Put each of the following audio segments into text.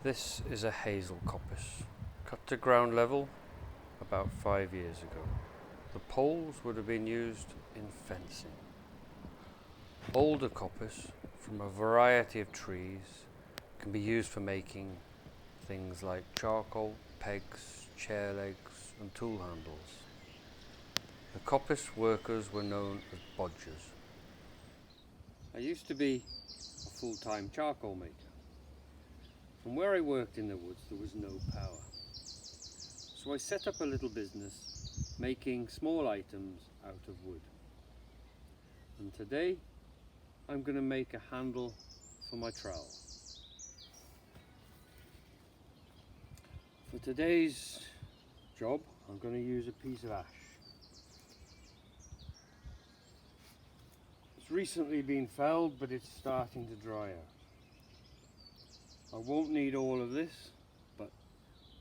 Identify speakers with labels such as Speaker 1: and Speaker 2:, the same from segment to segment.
Speaker 1: This is a hazel coppice, cut to ground level about 5 years ago. The poles would have been used in fencing. Older coppice from a variety of trees can be used for making things like charcoal, pegs, chair legs and tool handles. The coppice workers were known as Bodgers. I used to be a full-time charcoal maker. From where I worked in the woods there was no power. So I set up a little business making small items out of wood. And today I'm going to make a handle for my trowel. For today's job I'm going to use a piece of ash. It's recently been felled, but it's starting to dry out. I won't need all of this, but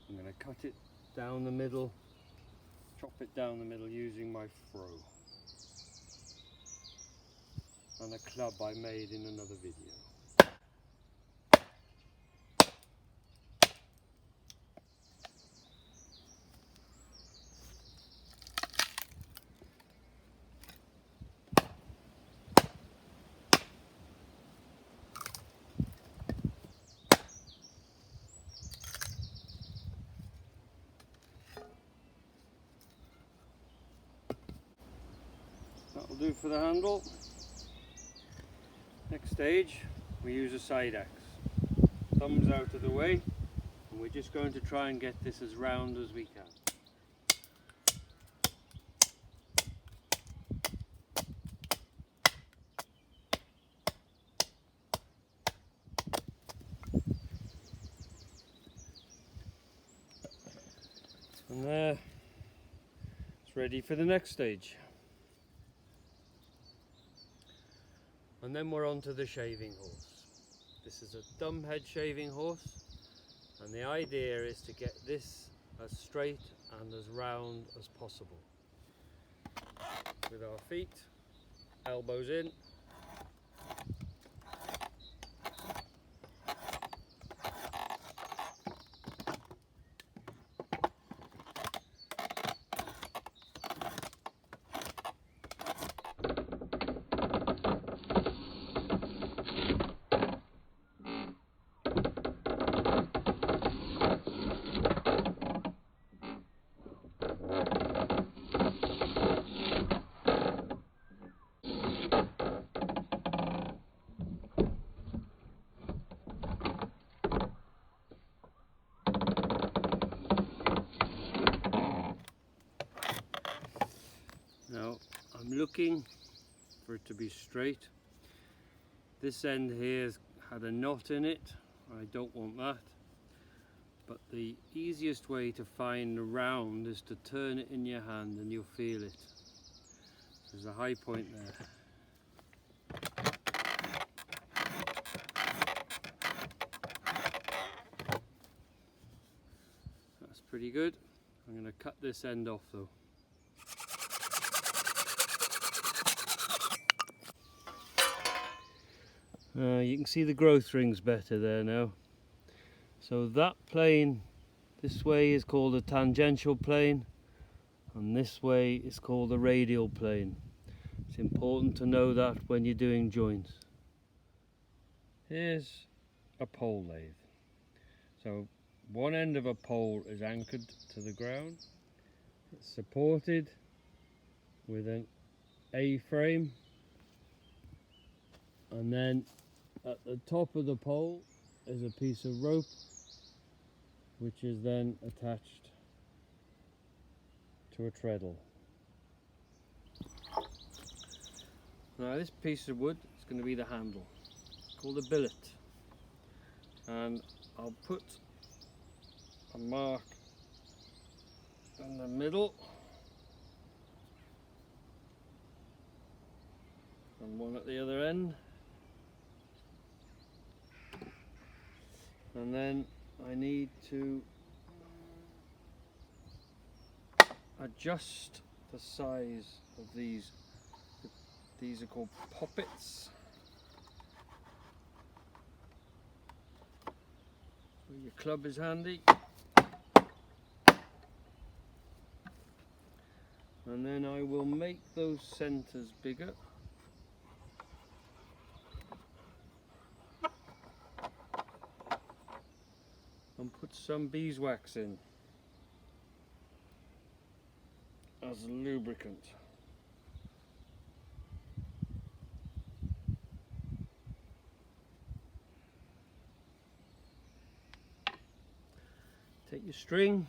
Speaker 1: I'm going to cut it down the middle, chop it down the middle using my ferrule and a club I made in another video. That'll do for the handle. Next stage, we use a side axe. Thumbs out of the way, and we're just going to try and get this as round as we can. And there, it's ready for the next stage. And then we're on to the shaving horse. This is a dumbhead shaving horse, and the idea is to get this as straight and as round as possible. With our feet, elbows in. Now I'm looking for it to be straight. This end here has had a knot in it. I don't want that. But the easiest way to find the round is to turn it in your hand and you'll feel it. There's a high point there. That's pretty good. I'm going to cut this end off though. You can see the growth rings better there now. So that plane this way is called a tangential plane, and this way is called a radial plane. It's important to know that when you're doing joints. Here's a pole lathe. So one end of a pole is anchored to the ground. It's supported with an A-frame, and then at the top of the pole is a piece of rope which is then attached to a treadle. Now this piece of wood is going to be the handle. It's called a billet, and I'll put a mark in the middle and one at the other end. And then I need to adjust the size of these. These are called poppets. So you club is handy. And then I will make those centres bigger. And put some beeswax in as a lubricant. Take your string,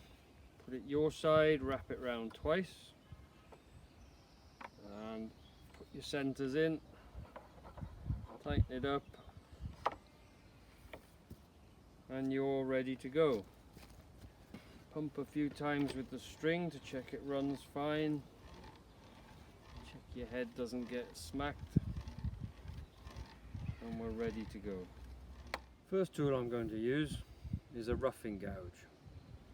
Speaker 1: put it your side, wrap it round twice, and put your centres in, tighten it up, and you're ready to go. Pump a few times with the string to check it runs fine. Check your head doesn't get smacked, and we're ready to go. First tool I'm going to use is a roughing gouge.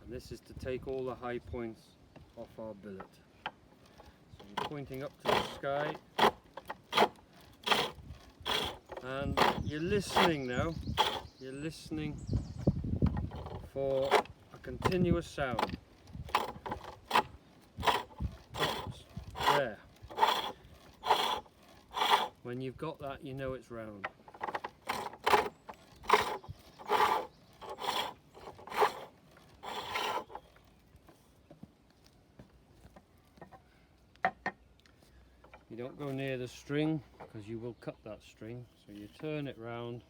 Speaker 1: And this is to take all the high points off our billet. So you're pointing up to the sky, and you're listening now. You're listening for a continuous sound. Oops, there. When you've got that, you know it's round. You don't go near the string because you will cut that string, so you turn it round.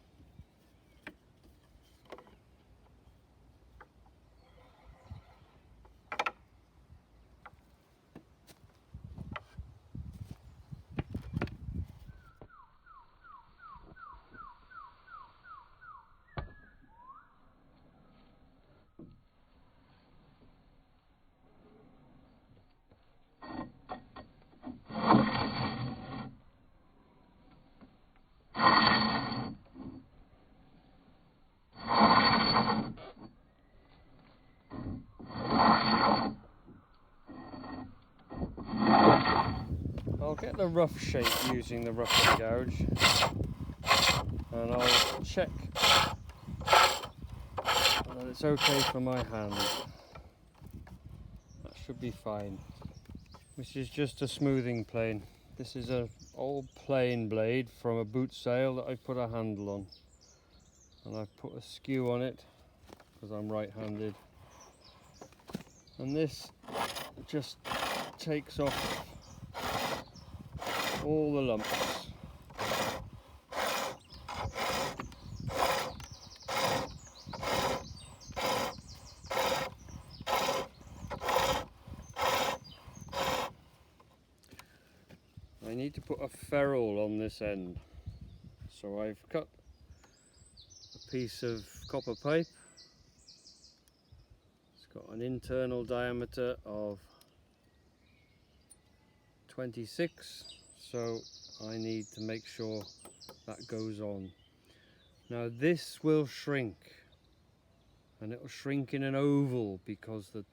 Speaker 1: I'll get the rough shape using the roughing gouge, and I'll check that it's okay for my hand. That should be fine. This is just a smoothing plane. This is an old plane blade from a boot sail that I put a handle on, and I've put a skew on it because I'm right-handed, and this just takes off all the lumps. I need to put a ferrule on this end, so I've cut a piece of copper pipe. It's got an internal diameter of 26, so I need to make sure that goes on. Now this will shrink, and it will shrink in an oval because the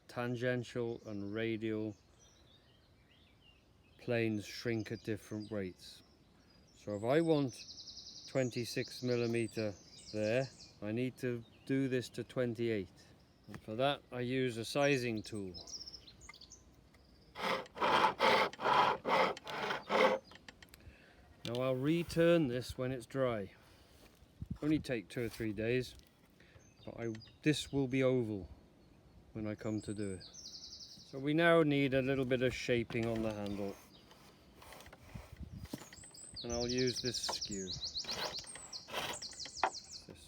Speaker 1: tangential and radial planes shrink at different rates. So if I want 26mm there, I need to do this to 28. And for that I use a sizing tool. Now I'll return this when it's dry. Only take 2 or 3 days, but this will be oval when I come to do it. So we now need a little bit of shaping on the handle, and I'll use this skew, this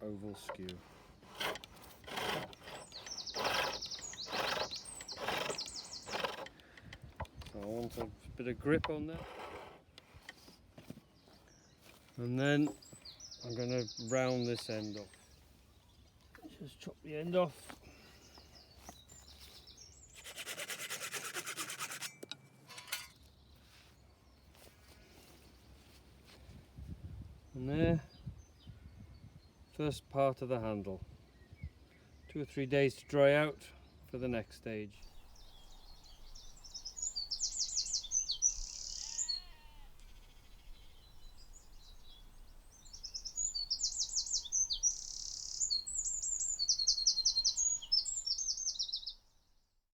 Speaker 1: oval skew. So I want a bit of grip on that. And then I'm going to round this end off. Just chop the end off. And there, first part of the handle. 2 or 3 days to dry out for the next stage.